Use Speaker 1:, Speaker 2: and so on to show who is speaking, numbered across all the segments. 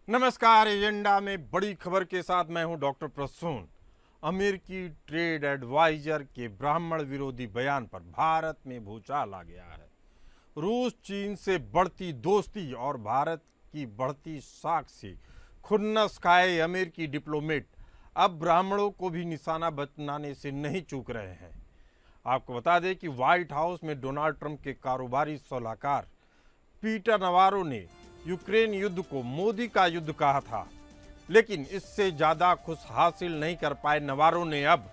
Speaker 1: नमस्कार। एजेंडा में बड़ी खबर के साथ मैं हूं डॉक्टर प्रसून। अमेरिकी ट्रेड एडवाइजर के ब्राह्मण विरोधी बयान पर भारत में भूचाल आ गया है। रूस चीन से बढ़ती दोस्ती और भारत की बढ़ती साख से खुन्नस खाए अमेरिकी डिप्लोमेट अब ब्राह्मणों को भी निशाना बनाने से नहीं चूक रहे हैं। आपको बता दें कि व्हाइट हाउस में डोनाल्ड ट्रंप के कारोबारी सलाहकार पीटर नवारो ने यूक्रेन युद्ध को मोदी का युद्ध कहा था, लेकिन इससे ज्यादा खुश हासिल नहीं कर पाए नवारो ने अब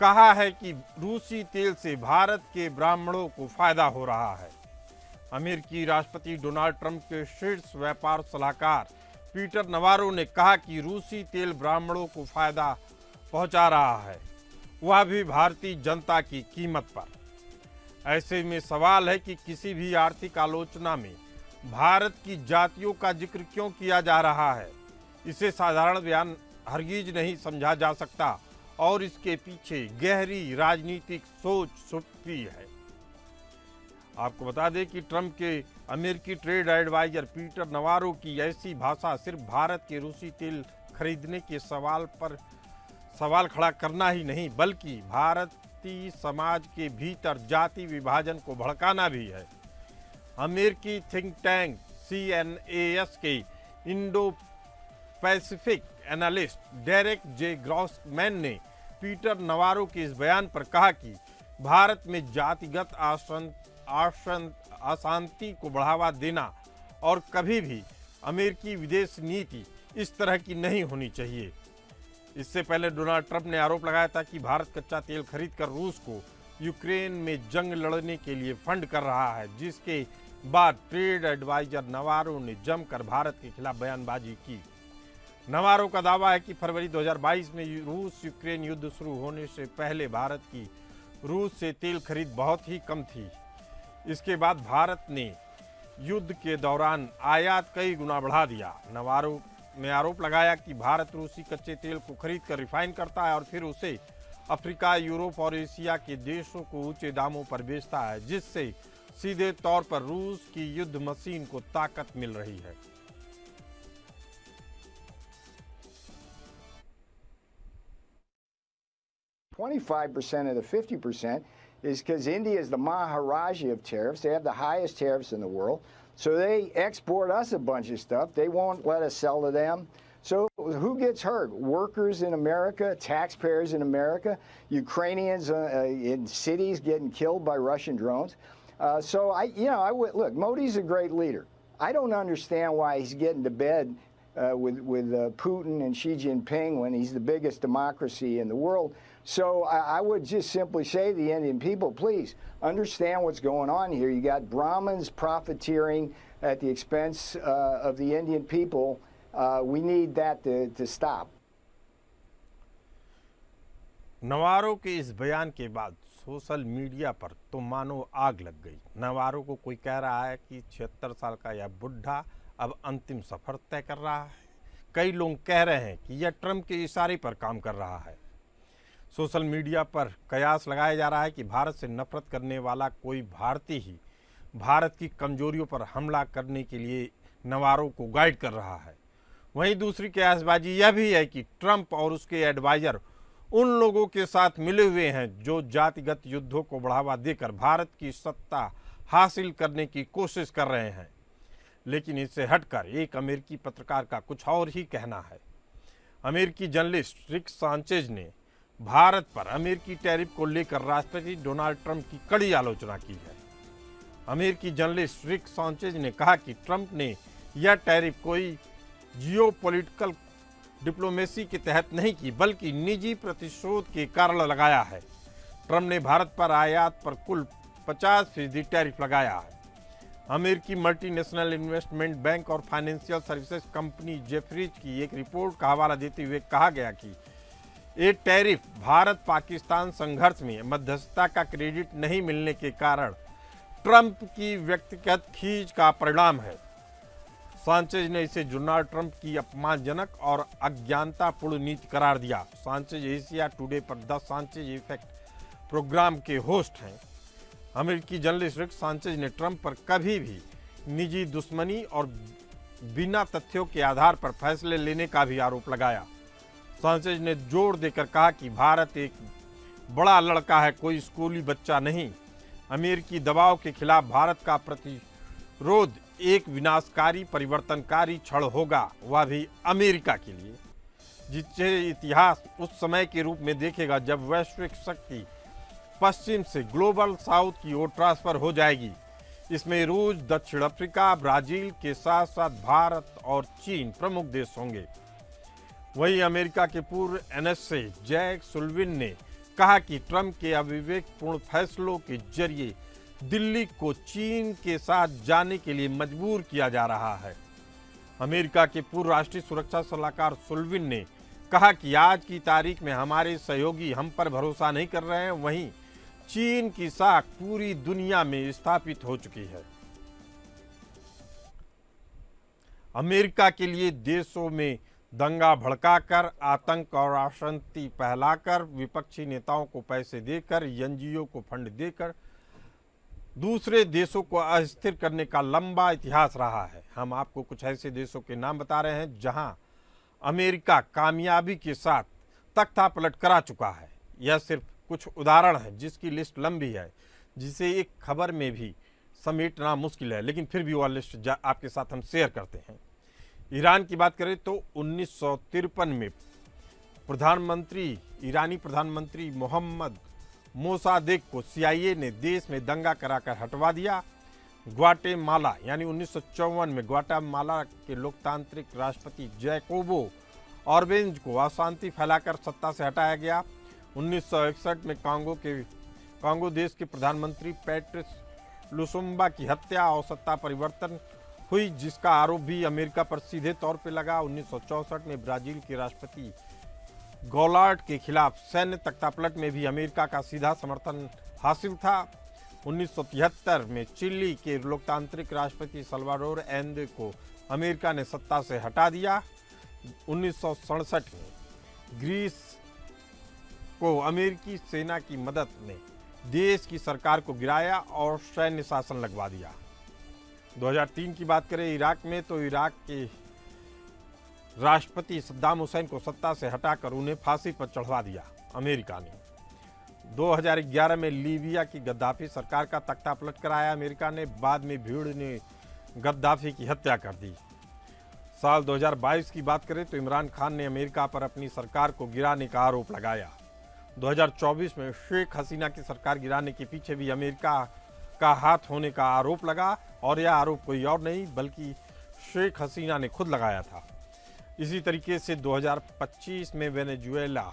Speaker 1: कहा है कि रूसी तेल से भारत के ब्राह्मणों को फायदा हो रहा है। अमेरिकी राष्ट्रपति डोनाल्ड ट्रंप के शीर्ष व्यापार सलाहकार पीटर नवारो ने कहा कि रूसी तेल ब्राह्मणों को फायदा पहुंचा रहा है, वह भी भारतीय जनता की कीमत पर। ऐसे में सवाल है कि किसी भी आर्थिक आलोचना में भारत की जातियों का जिक्र क्यों किया जा रहा है। इसे साधारण बयान हरगिज नहीं समझा जा सकता और इसके पीछे गहरी राजनीतिक सोच छुपी है। आपको बता दें कि ट्रंप के अमेरिकी ट्रेड एडवाइजर पीटर नवारो की ऐसी भाषा सिर्फ भारत के रूसी तेल खरीदने के सवाल खड़ा करना ही नहीं, बल्कि भारतीय समाज के भीतर जाति विभाजन को भड़काना भी है। अमेरिकी थिंक टैंक CNAS के इंडो पैसिफिक एनालिस्ट डेरेक जे ग्रॉसमैन ने पीटर नवारो के इस बयान पर कहा कि भारत में जातिगत अशांति को बढ़ावा देना और कभी भी अमेरिकी विदेश नीति इस तरह की नहीं होनी चाहिए। इससे पहले डोनाल्ड ट्रंप ने आरोप लगाया था कि भारत कच्चा तेल खरीदकर रूस को यूक्रेन में जंग लड़ने के लिए फंड कर रहा है, जिसके बाद ट्रेड एडवाइजर नवारो ने जमकर भारत के खिलाफ बयानबाजी की। नवारो का दावा है कि फरवरी 2022 में रूस यूक्रेन युद्ध शुरू होने से पहले भारत की रूस से तेल खरीद बहुत ही कम थी। इसके बाद भारत ने युद्ध के दौरान आयात कई गुना बढ़ा दिया। नवारो ने आरोप लगाया कि भारत रूसी कच्चे तेल को खरीद कर रिफाइन करता है और फिर उसे अफ्रीका, यूरोप और एशिया के देशों को ऊंचे दामों पर बेचता है, जिससे सीधे तौर पर रूस की युद्ध मशीन को ताकत मिल रही है।
Speaker 2: $25% of the 50% is because India is the Maharaja of tariffs. They have the highest tariffs in the world. So they export us a bunch of stuff. They won't let us sell to them. So who gets hurt? Workers in America, taxpayers in America, Ukrainians in cities getting killed by Russian drones. So look, Modi's a great leader. I don't understand why he's getting to bed with Putin and Xi Jinping when he's the biggest democracy in the world. So I would just simply say to the Indian people, please understand what's going on here. You got Brahmins profiteering at the expense of the Indian people. We need that to stop.
Speaker 1: नवारो के इस बयान के बाद social media पर तो मानो आग लग गई। नवारो को कोई कह रहा है कि 76 साल का यह बुढ़ा अब अंतिम सफर तय कर रहा है। कई लोग कह रहे हैं कि यह ट्रंप के इशारे पर काम कर रहा है। सोशल मीडिया पर कयास लगाया जा रहा है कि भारत से नफरत करने वाला कोई भारतीय ही भारत की कमजोरियों पर हमला करने के लिए नवारो को गाइड कर रहा है। वहीं दूसरी कयासबाजी यह भी है कि ट्रंप और उसके एडवाइजर उन लोगों के साथ मिले हुए हैं जो जातिगत युद्धों को बढ़ावा देकर भारत की सत्ता हासिल करने की कोशिश कर रहे हैं। लेकिन इससे हटकर एक अमेरिकी पत्रकार का कुछ और ही कहना है। अमेरिकी जर्नलिस्ट रिक सांचेज ने भारत पर अमेरिकी टैरिफ को लेकर राष्ट्रपति डोनाल्ड ट्रंप की कड़ी आलोचना की है। अमेरिकी जर्नलिस्ट रिक सांचेज ने कहा कि ट्रंप ने यह टैरिफ कोई जियोपॉलिटिकल डिप्लोमेसी के तहत नहीं की, बल्कि निजी प्रतिशोध के कारण लगाया है। ट्रंप ने भारत पर आयात पर कुल 50% टैरिफ लगाया है। अमेरिकी मल्टीनेशनल इन्वेस्टमेंट बैंक और फाइनेंशियल सर्विसेज कंपनी जेफरीज की एक रिपोर्ट का हवाला देते हुए कहा गया कि ये टैरिफ भारत पाकिस्तान संघर्ष में मध्यस्थता का क्रेडिट नहीं मिलने के कारण ट्रंप की व्यक्तिगत खींच का परिणाम है। सांचेज ने इसे डोनाल्ड ट्रंप की अपमानजनक और अज्ञानतापूर्ण नीति करार दिया। सांचेज एशिया टुडे पर द सांचेज इफेक्ट प्रोग्राम के होस्ट हैं। अमेरिकी जर्नलिस्ट रिक सांचेज ने ट्रंप पर कभी भी निजी दुश्मनी और बिना तथ्यों के आधार पर फैसले लेने का भी आरोप लगाया। सांचेज ने जोर देकर कहा कि भारत एक बड़ा लड़का है, कोई स्कूली बच्चा नहीं। अमेरिकी दबाव के खिलाफ भारत का प्रतिरोध एक विनाशकारी परिवर्तनकारी क्षण होगा, वह भी अमेरिका के लिए, जिसे इतिहास उस समय के रूप में देखेगा जब वैश्विक शक्ति पश्चिम से ग्लोबल साउथ की ओर ट्रांसफर हो जाएगी। इसमें रूस, दक्षिण अफ्रीका, ब्राजील के साथ साथ भारत और चीन प्रमुख देश होंगे। वहीं अमेरिका के पूर्व एनएसए जैक सुल्लिवन ने कहा कि ट्रंप के अविवेकपूर्ण फैसलों के जरिए दिल्ली को चीन के साथ जाने के लिए मजबूर किया जा रहा है। अमेरिका के पूर्व राष्ट्रीय सुरक्षा सलाहकार सुल्लिवन ने कहा कि आज की तारीख में हमारे सहयोगी हम पर भरोसा नहीं कर रहे हैं, वहीं चीन की साख पूरी दुनिया में स्थापित हो चुकी है। अमेरिका के लिए देशों में दंगा भड़काकर, आतंक और अशांति फैलाकर, विपक्षी नेताओं को पैसे देकर, एनजीओ को फंड देकर दूसरे देशों को अस्थिर करने का लंबा इतिहास रहा है। हम आपको कुछ ऐसे देशों के नाम बता रहे हैं जहां अमेरिका कामयाबी के साथ तख्ता पलट करा चुका है। यह सिर्फ कुछ उदाहरण है, जिसकी लिस्ट लंबी है, जिसे एक खबर में भी समेटना मुश्किल है, लेकिन फिर भी वह लिस्ट आपके साथ हम शेयर करते हैं। ईरान की बात करें तो 1953 में ईरानी प्रधानमंत्री मोहम्मद मोसादेक को CIA ने देश में दंगा कराकर हटवा दिया। ग्वाटेमाला यानी 1954 में ग्वाटेमाला के लोकतांत्रिक राष्ट्रपति जैकोबो ऑर्बेंज को अशांति फैलाकर सत्ता से हटाया गया। 1961 में कांगो देश के प्रधानमंत्री पैट्रिस लुसुम्बा की हत्या और सत्ता परिवर्तन हुई, जिसका आरोप भी अमेरिका पर सीधे तौर पर लगा। 1964 में ब्राजील के राष्ट्रपति गोलार्ड के खिलाफ सैन्य तख्तापलट में भी अमेरिका का सीधा समर्थन हासिल था। 1973 में चिली के लोकतांत्रिक राष्ट्रपति सल्वाडोर एंदे को अमेरिका ने सत्ता से हटा दिया। 1967 में ग्रीस को अमेरिकी सेना की मदद ने देश की सरकार को गिराया और सैन्य शासन लगवा दिया। 2003 की बात करें इराक में, तो इराक के राष्ट्रपति सद्दाम हुसैन को सत्ता से हटाकर उन्हें फांसी पर चढ़वा दिया अमेरिका ने। 2011 में लीबिया की गद्दाफी सरकार का तख्तापलट कराया अमेरिका ने, बाद में भीड़ ने गद्दाफी की हत्या कर दी। साल 2022 की बात करें तो इमरान खान ने अमेरिका पर अपनी सरकार को गिराने का आरोप लगाया। 2024 में शेख हसीना की सरकार गिराने के पीछे भी अमेरिका का हाथ होने का आरोप लगा, और यह आरोप कोई और नहीं बल्कि शेख हसीना ने खुद लगाया था। इसी तरीके से 2025 में वेनेजुएला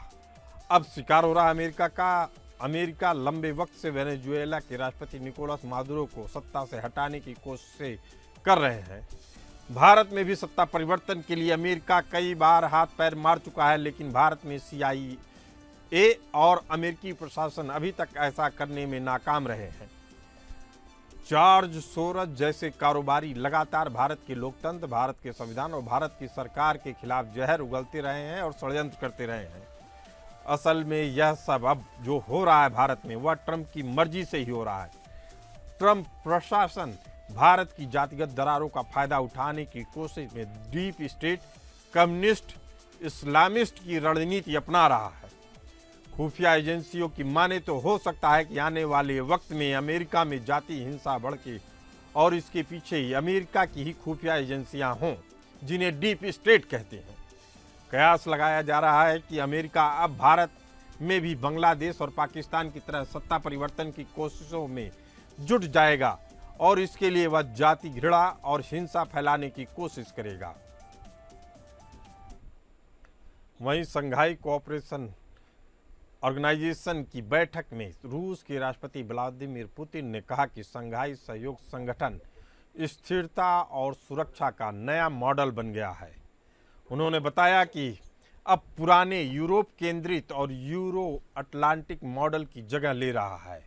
Speaker 1: अब शिकार हो रहा अमेरिका का। अमेरिका लंबे वक्त से वेनेजुएला के राष्ट्रपति निकोलस मादुरो को सत्ता से हटाने की कोशिशें कर रहे हैं। भारत में भी सत्ता परिवर्तन के लिए अमेरिका कई बार हाथ पैर मार चुका है, लेकिन भारत में CIA और अमेरिकी प्रशासन अभी तक ऐसा करने में नाकाम रहे हैं। जॉर्ज सोरस जैसे कारोबारी लगातार भारत के लोकतंत्र, भारत के संविधान और भारत की सरकार के खिलाफ जहर उगलते रहे हैं और षड्यंत्र करते रहे हैं। असल में यह सब अब जो हो रहा है भारत में, वह ट्रंप की मर्जी से ही हो रहा है। ट्रंप प्रशासन भारत की जातिगत दरारों का फायदा उठाने की कोशिश में डीप स्टेट, कम्युनिस्ट, इस्लामिस्ट की रणनीति अपना रहा है। खुफिया एजेंसियों की माने तो हो सकता है कि आने वाले वक्त में अमेरिका में जाति हिंसा भड़के और इसके पीछे ही अमेरिका की ही खुफिया एजेंसियां हों, जिन्हें डीप स्टेट कहते हैं। कयास लगाया जा रहा है कि अमेरिका अब भारत में भी बांग्लादेश और पाकिस्तान की तरह सत्ता परिवर्तन की कोशिशों में जुट जाएगा और इसके लिए वह जाति घृणा और हिंसा फैलाने की कोशिश करेगा। वहीं संघाई कोऑपरेशन ऑर्गेनाइजेशन की बैठक में रूस के राष्ट्रपति व्लादिमीर पुतिन ने कहा कि संघाई सहयोग संगठन स्थिरता और सुरक्षा का नया मॉडल बन गया है। उन्होंने बताया कि अब पुराने यूरोप केंद्रित और यूरो अटलांटिक मॉडल की जगह ले रहा है,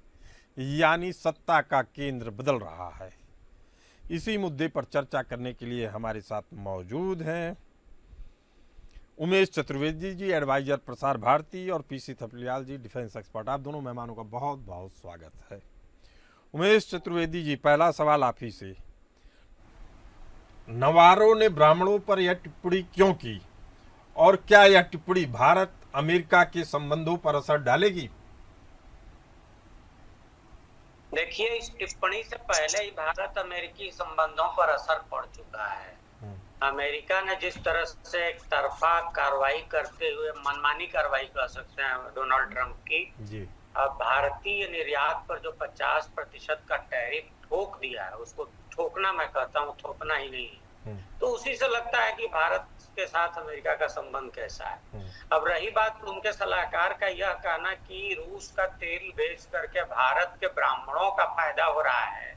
Speaker 1: यानी सत्ता का केंद्र बदल रहा है। इसी मुद्दे पर चर्चा करने के लिए हमारे साथ मौजूद हैं उमेश चतुर्वेदी जी, एडवाइजर प्रसार भारती, और PC थपलियाल जी, डिफेंस एक्सपर्ट। आप दोनों मेहमानों का बहुत बहुत स्वागत है। उमेश चतुर्वेदी जी, पहला सवाल आप ही से। नवारो ने ब्राह्मणों पर यह टिप्पणी क्यों की और क्या यह टिप्पणी भारत अमेरिका के संबंधों पर असर डालेगी?
Speaker 3: देखिए, इस टिप्पणी से पहले ही भारत अमेरिकी संबंधों पर असर पड़ चुका है। अमेरिका ने जिस तरह से एक तरफा कार्रवाई करते हुए मनमानी कार्रवाई कर सकते हैं डोनाल्ड ट्रंप की,
Speaker 1: जी
Speaker 3: अब भारतीय निर्यात पर जो 50% का टैरिफ ठोक दिया है, उसको ठोकना मैं कहता हूँ, थोपना ही नहीं है। तो उसी से लगता है कि भारत के साथ अमेरिका का संबंध कैसा है। अब रही बात उनके सलाहकार का यह कहना कि रूस का तेल बेच करके भारत के ब्राह्मणों का फायदा हो रहा है,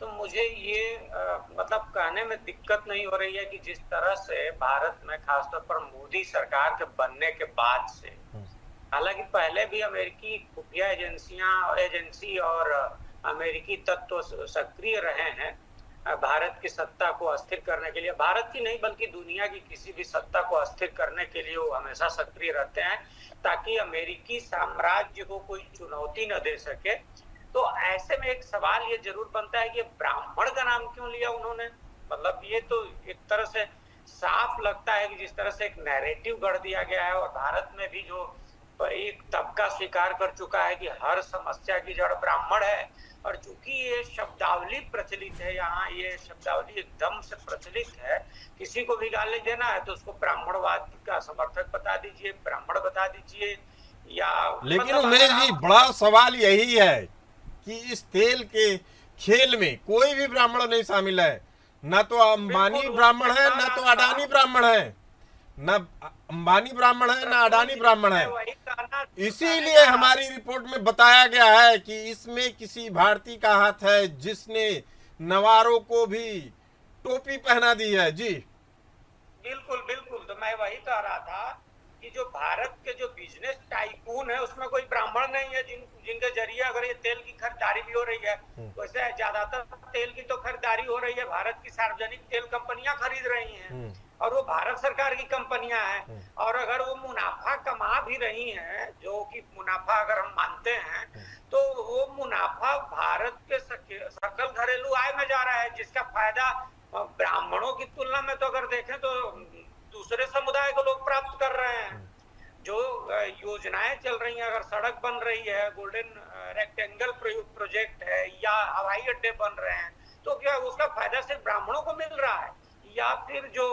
Speaker 3: तो मुझे ये मतलब कहने में दिक्कत नहीं हो रही है कि जिस तरह से भारत में खासतौर पर मोदी सरकार के बनने के बाद से, हालांकि पहले भी अमेरिकी खुफिया एजेंसी और अमेरिकी तत्व सक्रिय रहे हैं भारत की सत्ता को अस्थिर करने के लिए, भारत की नहीं बल्कि दुनिया की किसी भी सत्ता को अस्थिर करने के लिए वो हमेशा सक्रिय रहते हैं ताकि अमेरिकी साम्राज्य को कोई चुनौती न दे सके। तो ऐसे में एक सवाल ये जरूर बनता है कि ब्राह्मण का नाम क्यों लिया उन्होंने। मतलब ये तो एक तरह से साफ लगता है कि जिस तरह से एक नैरेटिव गढ़ दिया गया है और भारत में भी जो एक तबका स्वीकार कर चुका है कि हर समस्या की जड़ ब्राह्मण है, और चूंकि ये शब्दावली प्रचलित है, यहाँ ये शब्दावली एकदम से प्रचलित है, किसी को भी गाली देना है तो उसको ब्राह्मणवाद का समर्थक बता दीजिए, ब्राह्मण बता दीजिए या
Speaker 1: लेकिन
Speaker 3: मतलब
Speaker 1: उमेश जी, बड़ा सवाल यही है कि इस तेल के खेल में कोई भी ब्राह्मण नहीं शामिल है। न तो अंबानी ब्राह्मण है, न तो अडानी ब्राह्मण है, न अंबानी ब्राह्मण है, न अडानी ब्राह्मण है। इसीलिए हमारी रिपोर्ट में बताया गया है कि इसमें किसी भारतीय का हाथ है जिसने नवारो को भी टोपी पहना दी है। जी
Speaker 3: बिल्कुल बिल्कुल, तो मैं वही कह रहा था कि जो भारत के जो बिजनेस टाइकून है उसमें कोई ब्राह्मण नहीं है जिनके जरिए अगर ये तेल की खरीदारी भी हो रही है। वैसे ज्यादातर तेल की तो खरीदारी हो रही है, भारत की सार्वजनिक तेल कंपनियां खरीद रही हैं और वो भारत सरकार की कंपनियां हैं, और अगर वो मुनाफा कमा भी रही हैं, जो कि मुनाफा अगर हम मानते हैं, तो वो मुनाफा भारत के सकल घरेलू आय में जा रहा है, जिसका फायदा ब्राह्मणों की तुलना में तो अगर देखें तो दूसरे समुदाय को लोग प्राप्त कर रहे हैं। जो योजनाएं चल रही हैं, अगर सड़क बन रही है, गोल्डन रेक्टेंगल प्रोजेक्ट है, या हवाई अड्डे बन रहे हैं, तो क्या उसका फायदा सिर्फ ब्राह्मणों को मिल रहा है? या फिर जो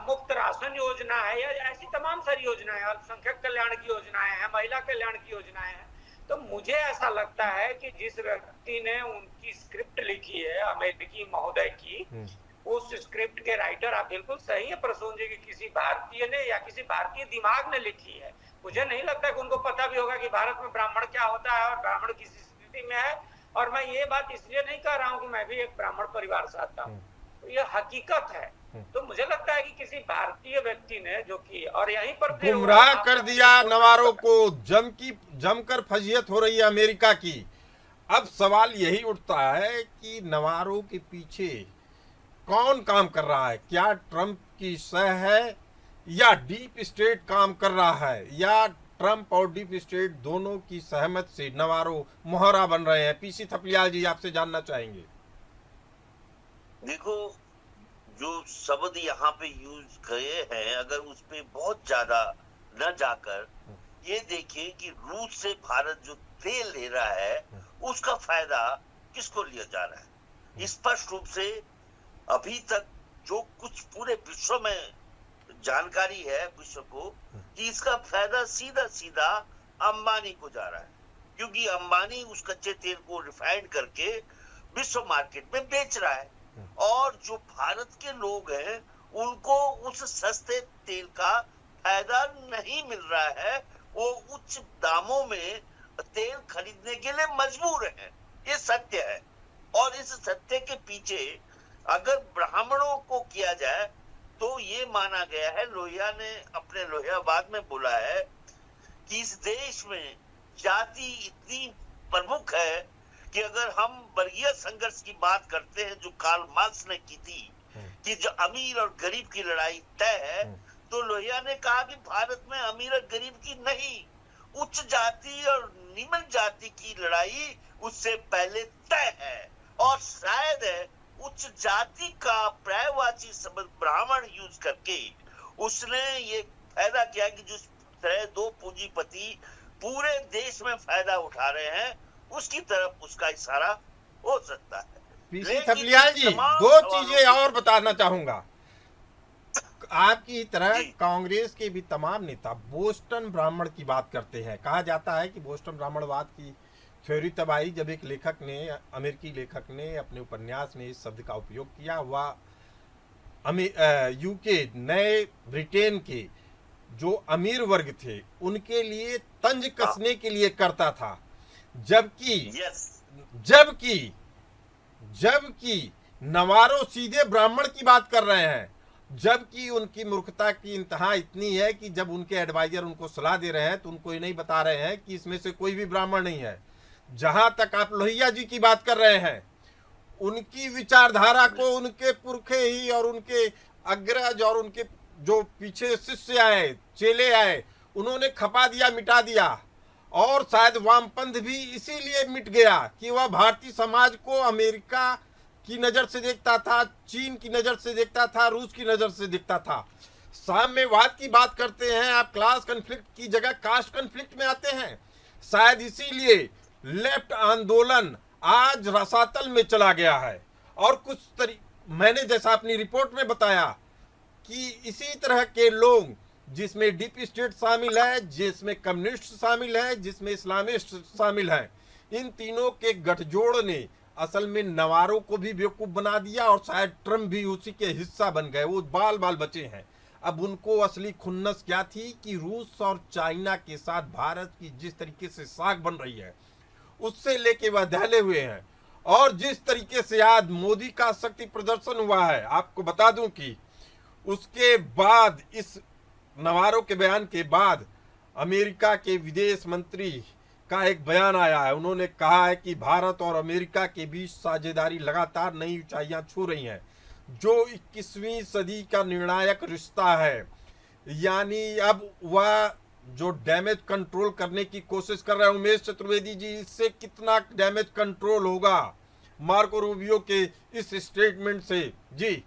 Speaker 3: मुफ्त राशन योजना है, या ऐसी तमाम सारी योजनाएं, अल्पसंख्यक कल्याण की योजनाएं हैं, महिला कल्याण की योजनाएं हैं। तो मुझे ऐसा लगता है कि जिस व्यक्ति ने उनकी स्क्रिप्ट लिखी है, अमेरिकी महोदय की, उस स्क्रिप्ट के राइटर, आप बिल्कुल सही है प्रसून जी, की किसी भारतीय ने या किसी भारतीय दिमाग ने लिखी है। मुझे नहीं लगता कि उनको पता भी होगा कि भारत में ब्राह्मण क्या होता है और ब्राह्मण किस स्थिति में है। और मैं ये बात इसलिए नहीं कह रहा हूँ कि मैं भी एक ब्राह्मण परिवार से आता हूँ, तो ये हकीकत है। तो मुझे लगता है कि किसी भारतीय व्यक्ति ने जो कि, और यहीं पर
Speaker 1: गुमराह कर दिया नवारो को, जमकर फजीयत हो रही है अमेरिका की। अब सवाल यही उठता है कि नवारो के पीछे कौन काम कर रहा है? क्या ट्रंप की सह है या डीप स्टेट काम कर रहा है, या ट्रंप और डीप स्टेट दोनों की सहमत से नवारो मोहरा बन रहे हैं? पीसी थपलियाल जी, आपसे जानना चाहेंगे।
Speaker 4: देखो, जो शब्द यहाँ पे यूज किए हैं, अगर उस पे बहुत ज्यादा न जाकर ये देखिए कि रूस से भारत जो तेल ले रहा है उसका फायदा किसको लिया जा रहा है। स्पष्ट रूप से अभी तक जो कुछ पूरे विश्व में जानकारी है विश्व को, कि इसका फायदा सीधा सीधा अंबानी को जा रहा है, क्योंकि अंबानी उस कच्चे तेल को रिफाइंड करके विश्व मार्केट में बेच रहा है, और जो भारत के लोग हैं उनको उस सस्ते तेल का फायदा नहीं मिल रहा है, वो उच्च दामों में तेल खरीदने के लिए मजबूर हैं। ये सत्य है, और इस सत्य के पीछे अगर ब्राह्मणों को किया जाए तो ये माना गया है, लोहिया ने अपने लोहियावाद में बोला है कि इस देश में जाति इतनी प्रमुख है कि अगर हम वर्गीय संघर्ष की बात करते हैं जो कार्ल मार्क्स ने की थी, कि जो अमीर और गरीब की लड़ाई तय है, तो लोहिया ने कहा कि भारत में अमीर और गरीब की नहीं, उच्च जाति और निम्न जाति की लड़ाई उससे पहले तय है, और शायद है उच्च उच्च जाति का पर्यायवाची शब्द ब्राह्मण यूज करके उसने ये फायदा किया कि जिस तरह दो पूंजीपति पूरे देश में फायदा उठा रहे हैं उसकी तरफ उसका इशारा हो सकता है।
Speaker 1: पीसी
Speaker 4: लेकिन
Speaker 1: थपलियाल जी,
Speaker 4: तमाम
Speaker 1: दो
Speaker 4: सवालों
Speaker 1: चीजें
Speaker 4: के-
Speaker 1: और बताना चाहूंगा। आपकी तरह
Speaker 4: जी।
Speaker 1: कांग्रेस के भी तमाम नेता बोस्टन ब्राह्मण की बात करते हैं। कहा जाता है कि बोस्टन ब्राह्मणवाद की थ्योरी तब आई जब एक लेखक ने, अमेरिकी लेखक ने अपने उपन्यास में इस शब्द का उपयोग किया। वह यूके, नए ब्रिटेन के जो अमीर वर्ग थे उनके लिए तंज कसने के लिए करता था, जबकि
Speaker 4: यस
Speaker 1: जबकि जबकि नवारो सीधे ब्राह्मण की बात कर रहे हैं। जबकि उनकी मूर्खता की इंतहा इतनी है कि जब उनके एडवाइजर उनको सलाह दे रहे हैं तो उनको ये नहीं बता रहे हैं कि इसमें से कोई भी ब्राह्मण नहीं है। जहां तक आप लोहिया जी की बात कर रहे हैं, उनकी विचारधारा को उनके पुरखे ही और उनके अग्रज और उनके जो पीछे शिष्य आए, चेले आए, उन्होंने खपा दिया, मिटा दिया। और शायद वामपंथ भी इसीलिए मिट गया कि वह भारतीय समाज को अमेरिका की नजर से देखता था, चीन की नजर से देखता था, रूस की नजर से देखता था। साम्यवाद की बात करते हैं आप, क्लास कन्फ्लिक्ट की जगह कास्ट कन्फ्लिक्ट में आते हैं। शायद इसीलिए लेफ्ट आंदोलन आज रसातल में चला गया है। और मैंने जैसा अपनी रिपोर्ट में बताया कि इसी तरह के लोग, जिसमें डीप स्टेट शामिल है, जिसमें कम्युनिस्ट शामिल है, जिसमें इस्लामिस्ट शामिल है, इन तीनों के गठजोड़ ने असल में नवारों को भी बेवकूफ बना दिया और शायद ट्रम्प भी उसी के हिस्सा बन गए। वो बाल बाल बचे हैं। अब उनको असली खुन्नस क्या थी कि रूस और चाइना के साथ भारत की जिस तरीके से साख बन रही है उससे लेके वह दहले हुए हैं। और जिस तरीके से आज मोदी का शक्ति प्रदर्शन हुआ है, आपको बता दूं कि उसके बाद, इस नवारों के बयान के बाद, अमेरिका के विदेश मंत्री का एक बयान आया है। उन्होंने कहा है कि भारत और अमेरिका के बीच साझेदारी लगातार नई ऊंचाइयां छू रही हैं, जो 21वीं सदी का निर्णायक रिश्ता है। यानी अब वह जो डैमेज कंट्रोल करने की कोशिश कर रहे हैं, उमेश चतुर्वेदी जी, इससे कितना डैमेज कंट्रोल होगा मार्को रूबियो के इस स्टेटमेंट से? जी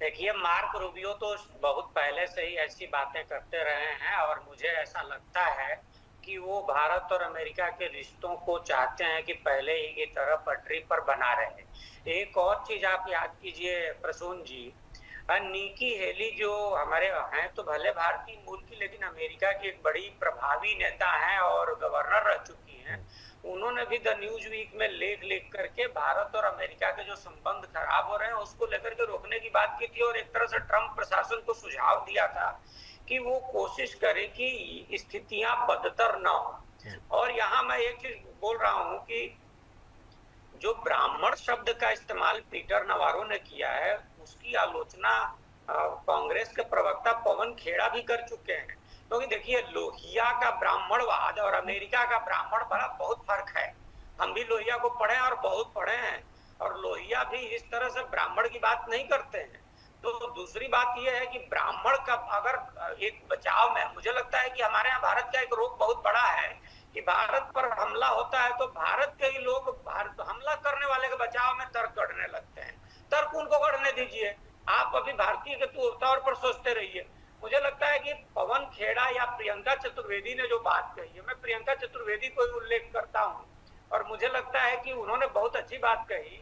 Speaker 3: देखिए, मार्क रूबियो तो बहुत पहले से ही ऐसी बातें करते रहे हैं और मुझे ऐसा लगता है कि वो भारत और अमेरिका के रिश्तों को चाहते हैं कि पहले ही की तरह पटरी पर बना रहे। एक और चीज आप याद कीजिए प्रसून जी, निकी हेली जो हमारे हैं तो भले भारतीय मूल की, लेकिन अमेरिका की एक बड़ी प्रभावी नेता हैं और गवर्नर रह चुकी हैं। उन्होंने भी द न्यूज वीक में लेख लिख करके भारत और अमेरिका के जो संबंध खराब हो रहे हैं उसको लेकर के रोकने की बात की थी और एक तरह से ट्रंप प्रशासन को सुझाव दिया था कि वो कोशिश करे कि स्थितियां बदतर न हो। और यहाँ मैं एक चीज बोल रहा हूँ कि जो ब्राह्मण शब्द का इस्तेमाल पीटर नवारो ने किया है उसकी आलोचना कांग्रेस के प्रवक्ता पवन खेड़ा भी कर चुके हैं। क्योंकि देखिए, लोहिया का ब्राह्मणवाद और अमेरिका का ब्राह्मण बड़ा बहुत फर्क है। हम भी लोहिया को पढ़े और बहुत पढ़े हैं, और लोहिया भी इस तरह से ब्राह्मण की बात नहीं करते हैं। तो दूसरी बात यह है कि ब्राह्मण का अगर एक बचाव में, मुझे लगता है कि हमारे यहाँ भारत का एक रोग बहुत बड़ा है कि भारत पर हमला होता है तो भारत के ही लोग हमला करने वाले के बचाव में तर्क गढ़ने लगते हैं। तर्क उनको गढ़ने दीजिए, आप अभी भारतीय के तौर पर सोचते रहिए। मुझे लगता है कि पवन खेड़ा या प्रियंका चतुर्वेदी ने जो बात कही है, मैं प्रियंका चतुर्वेदी को ही उल्लेख करता हूँ, और मुझे लगता है कि उन्होंने बहुत अच्छी बात कही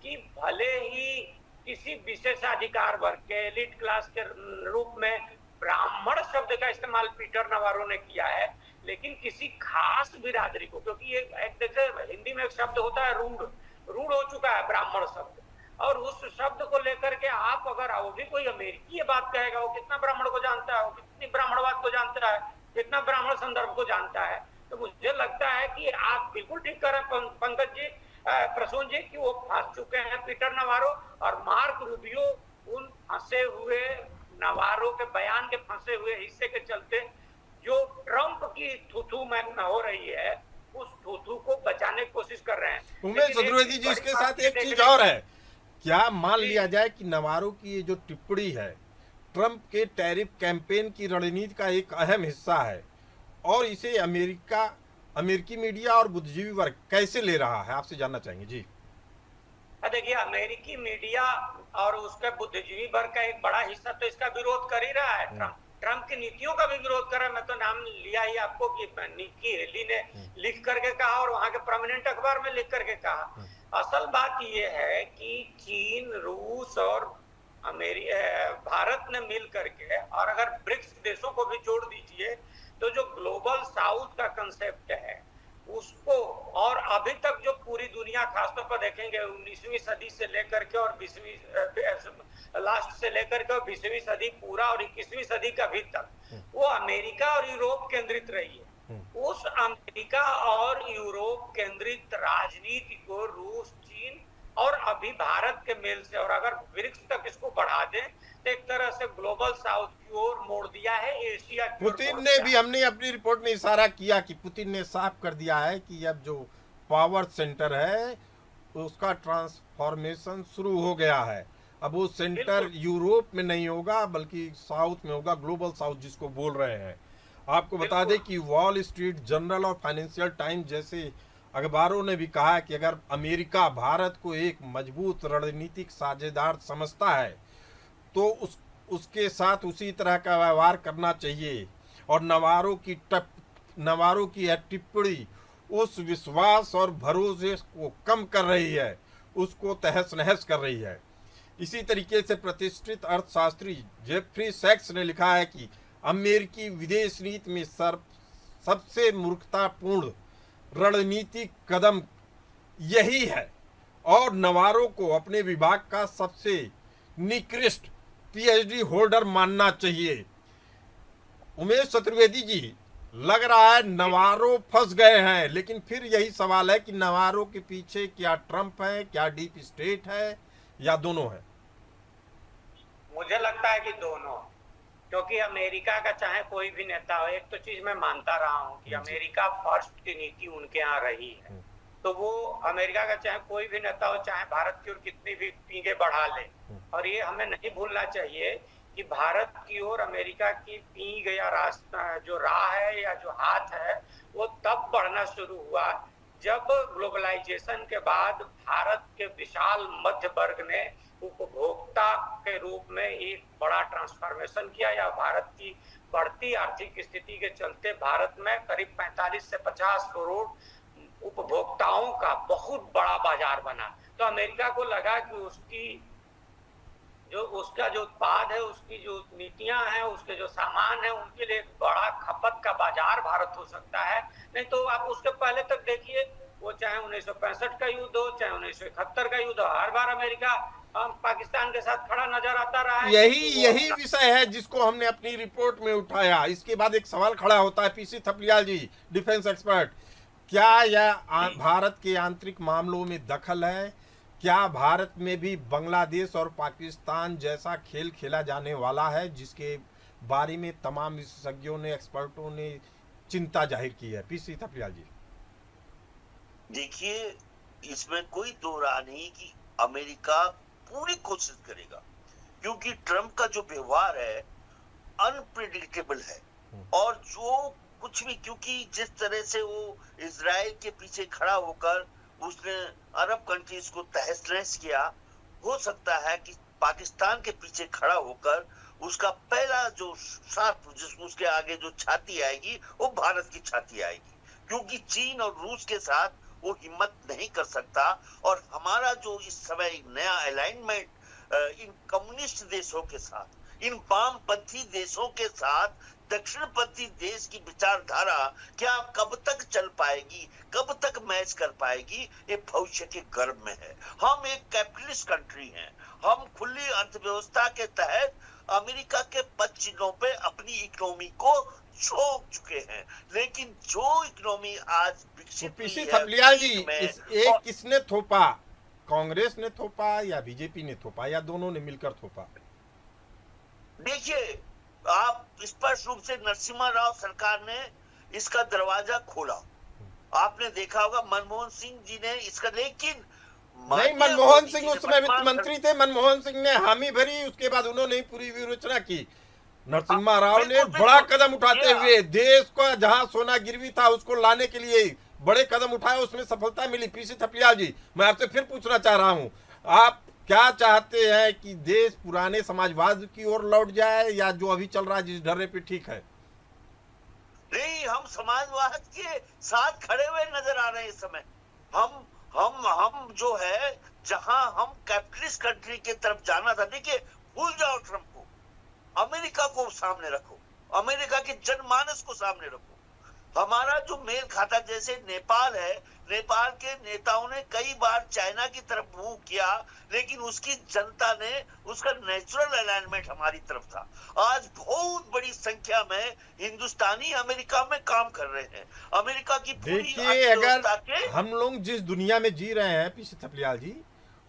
Speaker 3: कि भले ही किसी विशेषाधिकार वर्ग के, एलिट क्लास के रूप में ब्राह्मण शब्द का इस्तेमाल पीटर नवारो ने किया है, लेकिन किसी खास बिरादरी को, क्योंकि एक जैसे हिंदी में एक शब्द होता है रूढ़ हो चुका है ब्राह्मण शब्द, और उस शब्द को लेकर के आप अगर वो भी कोई अमेरिकी ये बात कहेगा, वो कितना ब्राह्मण को जानता है, वो कितनी ब्राह्मणवाद को जानता है, कितना ब्राह्मण संदर्भ को जानता है। तो मुझे लगता है कि आप बिल्कुल ठीक कर रहे हैं पंकज जी, प्रसून जी, कि वो फंस चुके हैं पीटर नवारो, और मार्क रूबियो उन फंसे हुए नवारो के बयान के फंसे हुए हिस्से के चलते जो ट्रंप की थूथू में हो रही है उस थूथू को बचाने की कोशिश कर रहे हैं।
Speaker 1: उमेश चतुर्वेदी जी, इसके साथ एक चीज और है, क्या मान लिया जाए कि नवारो की ये जो टिप्पणी है ट्रंप के टैरिफ कैंपेन की रणनीति का एक अहम हिस्सा है, और इसे अमेरिकी मीडिया और बुद्धिजीवी वर्ग कैसे ले रहा है, आपसे जानना चाहेंगे? जी
Speaker 3: देखिए, अमेरिकी मीडिया और उसके बुद्धिजीवी वर्ग का एक बड़ा हिस्सा तो इसका विरोध कर ही रहा है। ट्रंप की नीतियों का भी विरोध कर रहा है। मैं तो नाम लिया ही आपको कि निक्की हेली ने लिख करके कहा और वहां के प्रोमिनेंट अखबार में लिख करके कहा। असल बात यह है कि चीन, रूस और भारत ने मिल करके, और अगर ब्रिक्स देशों को भी जोड़ दीजिए, तो जो ग्लोबल साउथ का कंसेप्ट है उसको, और अभी तक जो पूरी दुनिया खासतौर पर देखेंगे 19वीं सदी से लेकर के और 20वीं लास्ट से लेकर के और 20वीं सदी पूरा और 21वीं सदी का भी तक, वो अमेरिका और यूरोप केंद्रित रही है। उस अमेरिका और यूरोप केंद्रित राजनीति को रूस, चीन और अभी भारत के मेल से, और अगर ब्रिक्स तक इसको बढ़ा दें तो एक तरह से ग्लोबल साउथ की ओर मोड़ दिया है, एशिया की ओर
Speaker 1: पुतिन
Speaker 3: मोड़
Speaker 1: ने
Speaker 3: दिया
Speaker 1: भी,
Speaker 3: है।
Speaker 1: हमने अपनी रिपोर्ट में इशारा किया कि पुतिन ने साफ कर दिया है कि अब जो पावर सेंटर है उसका ट्रांसफॉर्मेशन शुरू हो गया है। अब वो सेंटर यूरोप में नहीं होगा बल्कि साउथ में होगा, ग्लोबल साउथ जिसको बोल रहे हैं। आपको बता दें कि वॉल स्ट्रीट जर्नल और फाइनेंशियल टाइम्स जैसे अखबारों ने भी कहा है कि अगर अमेरिका भारत को एक मजबूत रणनीतिक साझेदार समझता है तो उसके साथ उसी तरह का व्यवहार करना चाहिए। और नवारों की यह टिप्पणी उस विश्वास और भरोसे को कम कर रही है, उसको तहस नहस कर रही है। इसी तरीके से प्रतिष्ठित अर्थशास्त्री जेफरी सैक्स ने लिखा है कि अमेरिकी विदेश नीति में सबसे मूर्खतापूर्ण रणनीतिक कदम यही है और नवारो को अपने विभाग का सबसे निकृष्ट पीएचडी होल्डर मानना चाहिए। उमेश चतुर्वेदी जी, लग रहा है नवारो फंस गए हैं, लेकिन फिर यही सवाल है कि नवारो के पीछे क्या ट्रंप है, क्या डीप स्टेट है, या दोनों है?
Speaker 3: मुझे लगता है कि दोनों, क्योंकि अमेरिका का चाहे कोई भी नेता हो, एक तो चीज मैं मानता रहा हूं कि अमेरिका फर्स्ट की नीति उनके यहाँ रही है, तो वो अमेरिका का चाहे कोई भी नेता हो, चाहे भारत की ओर कितनी भी पींगे बढ़ा ले, और ये हमें नहीं भूलना चाहिए कि भारत की ओर अमेरिका की पींग या रास्ता जो राह है या जो हाथ है वो तब बढ़ना शुरू हुआ जब ग्लोबलाइजेशन के बाद भारत के विशाल मध्य वर्ग ने उपभोक्ता के रूप में एक बड़ा ट्रांसफॉर्मेशन किया, या भारत की बढ़ती आर्थिक स्थिति के चलते भारत में करीब 45 से 50 करोड़ उपभोक्ताओं का बहुत बड़ा बाजार बना। तो अमेरिका को लगा कि उसका जो उत्पाद है, उसकी जो नीतियां हैं, उसके जो सामान है, उनके लिए एक बड़ा खपत का बाजार भारत हो सकता है। नहीं तो आप उसके पहले तक देखिए, वो चाहे 1965 का युद्ध हो, चाहे 1971 का युद्ध हो, हर बार अमेरिका पाकिस्तान के साथ खड़ा नजर आता रहा है।
Speaker 1: यही विषय है जिसको हमने अपनी रिपोर्ट में उठाया। इसके बाद एक सवाल खड़ा होता है, पीसी थपलियाल जी, डिफेंस एक्सपर्ट, क्या यह भारत के आंतरिक मामलों में दखल है? क्या भारत में भी बांग्लादेश और पाकिस्तान जैसा खेल खेला जाने वाला है, जिसके बारे में तमाम विशेषज्ञों ने, एक्सपर्टों ने चिंता जाहिर की है? पीसी थपलियाल जी,
Speaker 4: देखिए, इसमें कोई दो राह नहीं कि अमेरिका पूरी कोशिश करेगा, क्योंकि ट्रंप का जो व्यवहार है अनप्रेडिक्टेबल है, और जो कुछ भी, क्योंकि जिस तरह से वो इजराइल के पीछे खड़ा होकर उसने अरब कंट्रीज को तहस नहस किया, हो सकता है कि पाकिस्तान के पीछे खड़ा होकर उसका पहला जो साथ, उसके आगे जो छाती आएगी वो भारत की छाती आएगी, क्योंकि चीन और रूस के साथ वो हिम्मत नहीं कर सकता। और हमारा जो इस समय नया अलाइनमेंट इन कम्युनिस्ट देशों के साथ, इन वामपंथी देशों के साथ दक्षिणपंथी देश की विचारधारा क्या कब तक चल पाएगी, कब तक मैच कर पाएगी, ये भविष्य के गर्भ में है। हम एक कैपिटलिस्ट कंट्री हैं, हम खुली अर्थव्यवस्था के तहत अमेरिका के पदचिन्हों पे अपनी इकोनॉमी को छोड़ चुके हैं, लेकिन जो इकोनॉमी आज विकसित
Speaker 1: पीसी थपलियाल जी, एक किसने थोपा? कांग्रेस ने थोपा या बीजेपी ने थोपा, या दोनों ने मिलकर थोपा?
Speaker 4: देखिए, आप स्पष्ट रूप से नरसिम्हा राव सरकार ने इसका दरवाजा खोला, आपने देखा होगा मनमोहन सिंह जी ने इसका, लेकिन
Speaker 1: नहीं, मनमोहन सिंह उस समय वित्त मंत्री थे, मनमोहन सिंह ने हामी भरी, उसके बाद उन्होंने पूरी विवेचना की। नरसिम्हा राव ने बड़ा कदम उठाते हुए देश को जहां सोना गिरवी था उसको लाने के लिए बड़े कदम उठाए, उसमें सफलता मिली। पीसी थपलियाल जी, मैं आपसे फिर पूछना चाह रहा हूं, आप क्या चाहते हैं कि देश पुराने समाजवाद की ओर लौट जाए या जो अभी चल रहा है जिस ढर्रे पे ठीक है?
Speaker 4: नहीं, हम समाजवाद के साथ खड़े हुए नजर आ रहे हैं इस समय। हम जो है, जहां हम कैपिटलिस्ट कंट्री की तरफ जाना था, देखिए भूल जाओ ट्रंप को, अमेरिका को सामने रखो, अमेरिका के जनमानस को सामने रखो। हमारा जो मेल खाता, जैसे नेपाल है, नेपाल के नेताओं ने कई बार चाइना की तरफ मूव किया, लेकिन उसकी जनता ने, उसका नेचुरल अलाइनमेंट हमारी तरफ था। आज बहुत बड़ी संख्या में हिंदुस्तानी अमेरिका में काम कर रहे हैं। अमेरिका की पूरी
Speaker 1: देखिए, अगर
Speaker 4: अर्थव्यवस्था के
Speaker 1: हम लोग जिस दुनिया में जी रहे हैं पीछे थपलियाल जी,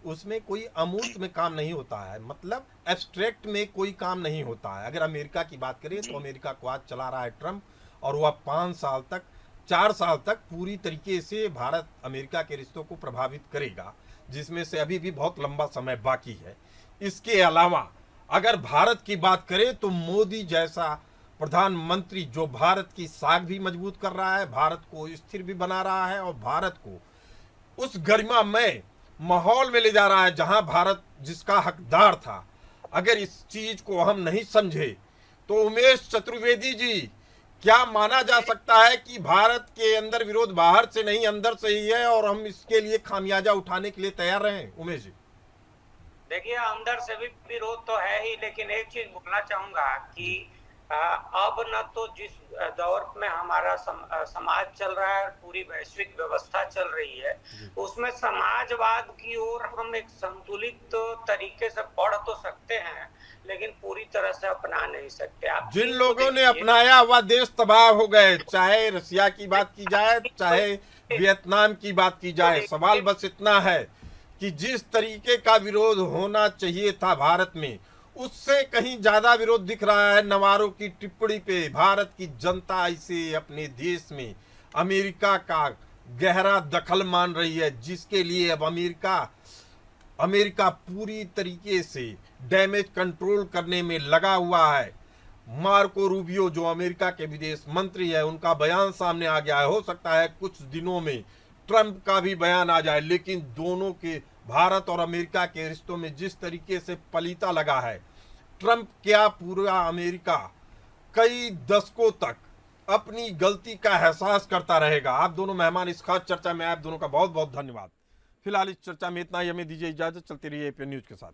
Speaker 1: उसमें कोई अमूर्त में काम नहीं होता है, मतलब एब्स्ट्रैक्ट में कोई काम नहीं होता है। अगर अमेरिका की बात करें तो अमेरिका को आज चला रहा है ट्रंप, और वह 4 साल तक पूरी तरीके से भारत अमेरिका के रिश्तों को प्रभावित करेगा, जिसमें से अभी भी बहुत लंबा समय बाकी है। इसके अलावा अगर भारत की बात करें तो मोदी जैसा प्रधानमंत्री जो भारत की साख भी मजबूत कर रहा है, भारत को स्थिर भी बना रहा है और भारत को उस गरिमामय माहौल में ले जा रहा है जहां भारत जिसका हकदार था। अगर इस चीज को हम नहीं समझे तो उमेश चतुर्वेदी जी, क्या माना जा सकता है कि भारत के अंदर विरोध बाहर से नहीं अंदर से ही है और हम इसके लिए खामियाजा उठाने के लिए तैयार रहे? उमेश जी,
Speaker 3: देखिए, अंदर से भी विरोध तो है ही, लेकिन एक चीज बोलना चाहूंगा कि अब न तो जिस दौर में हमारा समाज चल रहा है, पूरी वैश्विक व्यवस्था चल रही है, उसमें समाजवाद की ओर हम एक संतुलित तरीके से बढ़ तो सकते हैं, लेकिन पूरी तरह से अपना नहीं सकते। आप
Speaker 1: जिन लोगों ने अपनाया वह देश तबाह हो गए, चाहे रसिया की बात की जाए, चाहे वियतनाम की बात की जाए। सवाल बस इतना है कि जिस तरीके का विरोध होना चाहिए था भारत में, उससे कहीं ज्यादा विरोध दिख रहा है नवारो की टिप्पणी पे। भारत की जनता इसे अपने देश में अमेरिका का गहरा दखल मान रही है, जिसके लिए अब अमेरिका पूरी तरीके से डैमेज कंट्रोल करने में लगा हुआ है। मार्को रूबियो जो अमेरिका के विदेश मंत्री है, उनका बयान सामने आ गया है। हो सकता है कुछ दिनों में ट्रंप का भी बयान आ जाए, लेकिन दोनों के, भारत और अमेरिका के रिश्तों में जिस तरीके से पलीता लगा है, ट्रंप क्या पूरा अमेरिका कई दशकों तक अपनी गलती का एहसास करता रहेगा। आप दोनों मेहमान इस खास चर्चा में, आप दोनों का बहुत बहुत धन्यवाद। फिलहाल इस चर्चा में इतना ही, हमें दीजिए इजाजत। चलते रहिए एपीएन न्यूज के साथ।